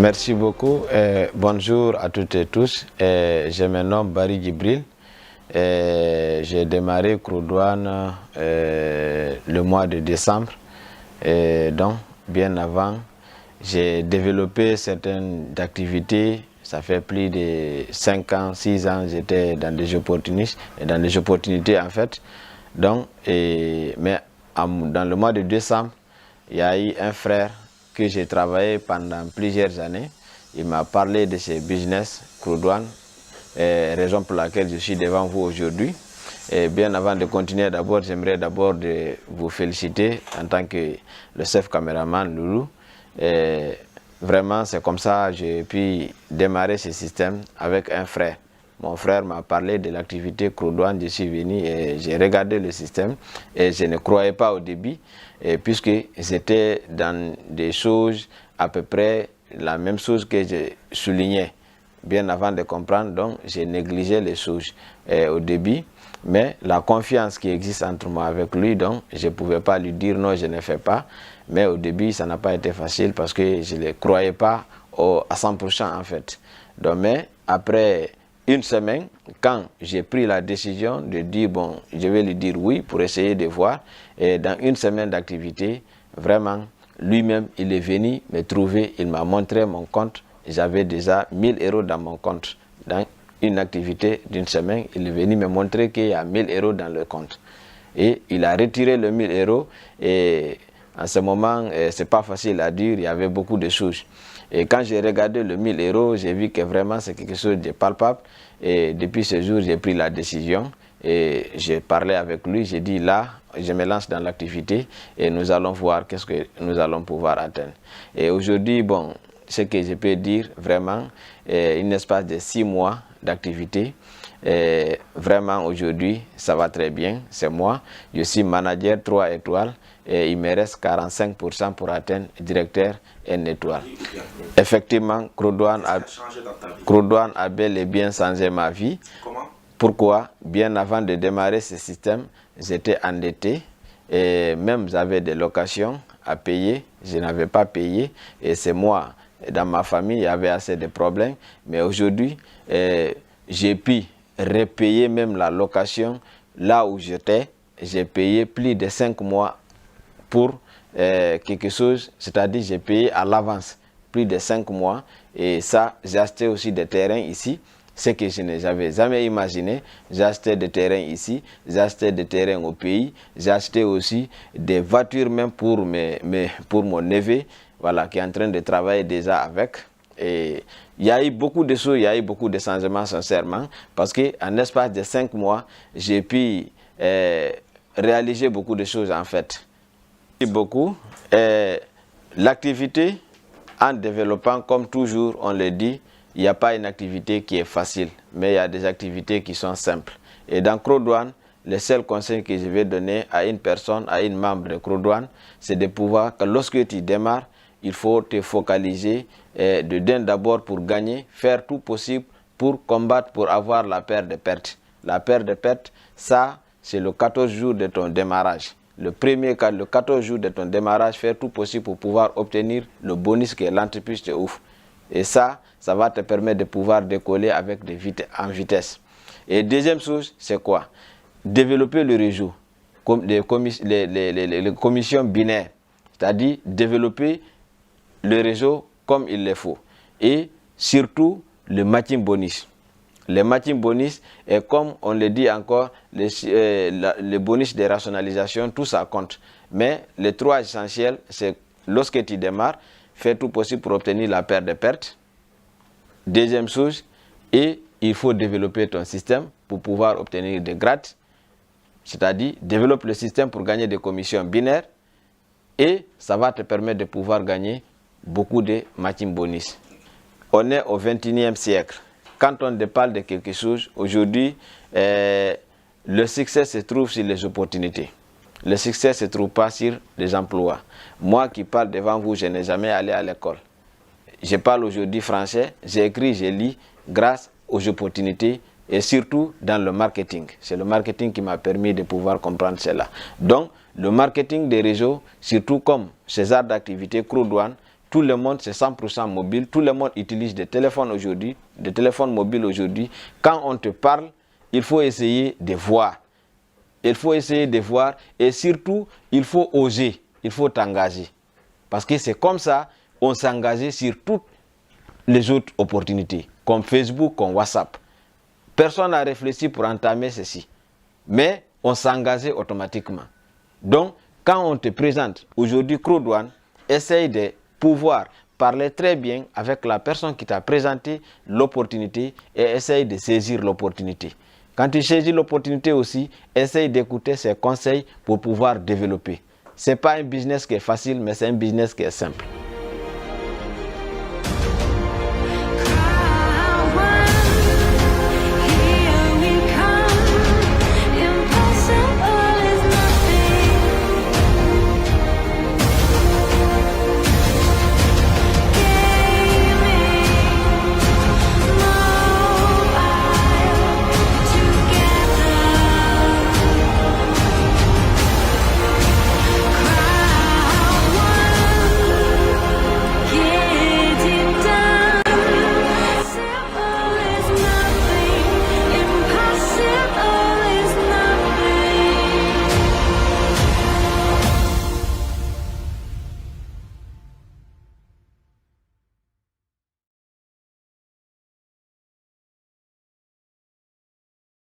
Merci beaucoup. Bonjour à toutes et tous. Je me nomme Barry Djibril. J'ai démarré Crodouane le mois de décembre. Donc, bien avant, j'ai développé certaines activités. Ça fait plus de 5 ans, 6 ans, j'étais dans des opportunités en fait. Donc, mais dans le mois de décembre, il y a eu un frère que j'ai travaillé pendant plusieurs années. Il m'a parlé de ses business, Crodouane, raison pour laquelle je suis devant vous aujourd'hui. Et bien avant de continuer, d'abord, j'aimerais d'abord vous féliciter en tant que le chef caméraman Loulou. Vraiment, c'est comme ça que j'ai pu démarrer ce système avec un frère. Mon frère m'a parlé de l'activité Crodouane, je suis venu et j'ai regardé le système et je ne croyais pas au début, puisque c'était dans des choses à peu près la même chose que j'ai souligné bien avant de comprendre, donc j'ai négligé les choses au début, mais la confiance qui existe entre moi avec lui, donc je ne pouvais pas lui dire non, je ne fais pas, mais au début ça n'a pas été facile parce que je ne le croyais pas à 100% en fait. Donc, mais après une semaine, quand j'ai pris la décision de dire bon, je vais lui dire oui pour essayer de voir, et dans une semaine d'activité, vraiment, lui-même, il est venu me trouver, il m'a montré mon compte, j'avais déjà 1000 € dans mon compte. Dans une activité d'une semaine, il est venu me montrer qu'il y a 1000 € dans le compte. Et il a retiré le 1000 € et en ce moment, c'est pas facile à dire, il y avait beaucoup de choses. Et quand j'ai regardé le 1000 €, j'ai vu que vraiment c'est quelque chose de palpable. Et depuis ce jour, j'ai pris la décision et j'ai parlé avec lui. J'ai dit là, je me lance dans l'activité et nous allons voir qu'est-ce que nous allons pouvoir atteindre. Et aujourd'hui, bon, ce que je peux dire vraiment, un espace de 6 mois d'activité. Vraiment aujourd'hui, ça va très bien. C'est moi, je suis manager 3 étoiles. Et il me reste 45% pour atteindre directeur 1 étoile. Effectivement, Crodouane a bel et bien changé ma vie. Comment? Pourquoi? Bien avant de démarrer ce système, j'étais endetté et même j'avais des locations à payer. Je n'avais pas payé et c'est moi, dans ma famille, il y avait assez de problèmes. Mais aujourd'hui, j'ai pu repayer même la location là où j'étais. J'ai payé plus de 5 mois pour quelque chose, c'est-à-dire j'ai payé à l'avance plus de 5 mois et ça, j'ai acheté aussi des terrains ici, ce que je n'avais jamais imaginé. J'ai acheté des terrains ici, j'ai acheté des terrains au pays, j'ai acheté aussi des voitures même pour mon neveu, voilà, qui est en train de travailler déjà avec. Et il y a eu beaucoup de choses, il y a eu beaucoup de changements sincèrement, parce qu'en espace de 5 mois, j'ai pu réaliser beaucoup de choses en fait. Beaucoup. L'activité, en développant, comme toujours on le dit, il n'y a pas une activité qui est facile, mais il y a des activités qui sont simples. Et dans Crodouane, le seul conseil que je vais donner à une personne, à une membre de Crodouane, c'est de pouvoir, que lorsque tu démarres, il faut te focaliser d'abord pour gagner, faire tout possible pour combattre, pour avoir la peur de perte. La peur de perte, ça, c'est le 14 jours de ton démarrage. Le 14 jours de ton démarrage, faire tout possible pour pouvoir obtenir le bonus que l'entreprise te offre. Et ça va te permettre de pouvoir décoller avec en vitesse. Et deuxième chose, c'est quoi? Développer le réseau, les commissions binaires, c'est-à-dire développer le réseau comme il le faut. Et surtout, le matching bonus. Les matching bonus, et comme on le dit encore, le bonus de rationalisation, tout ça compte. Mais les 3 essentiels, c'est lorsque tu démarres, fais tout possible pour obtenir la perte de perte. Deuxième chose, et il faut développer ton système pour pouvoir obtenir des grades. C'est-à-dire, développe le système pour gagner des commissions binaires et ça va te permettre de pouvoir gagner beaucoup de matching bonus. On est au 21e siècle. Quand on parle de quelque chose, aujourd'hui, le succès se trouve sur les opportunités. Le succès ne se trouve pas sur les emplois. Moi qui parle devant vous, je n'ai jamais allé à l'école. Je parle aujourd'hui français, j'écris, je lis grâce aux opportunités et surtout dans le marketing. C'est le marketing qui m'a permis de pouvoir comprendre cela. Donc, le marketing des réseaux, surtout comme ces arts d'activité Crodouane, tout le monde c'est 100% mobile, tout le monde utilise des téléphones aujourd'hui, des téléphones mobiles aujourd'hui. Quand on te parle, il faut essayer de voir. Il faut essayer de voir et surtout, il faut oser, il faut t'engager. Parce que c'est comme ça, on s'engageait sur toutes les autres opportunités, comme Facebook, comme WhatsApp. Personne n'a réfléchi pour entamer ceci, mais on s'engageait automatiquement. Donc, quand on te présente aujourd'hui CRODOANE, essaye de pouvoir parler très bien avec la personne qui t'a présenté l'opportunité et essaye de saisir l'opportunité. Quand tu saisis l'opportunité aussi, essaye d'écouter ses conseils pour pouvoir développer. Ce n'est pas un business qui est facile, mais c'est un business qui est simple.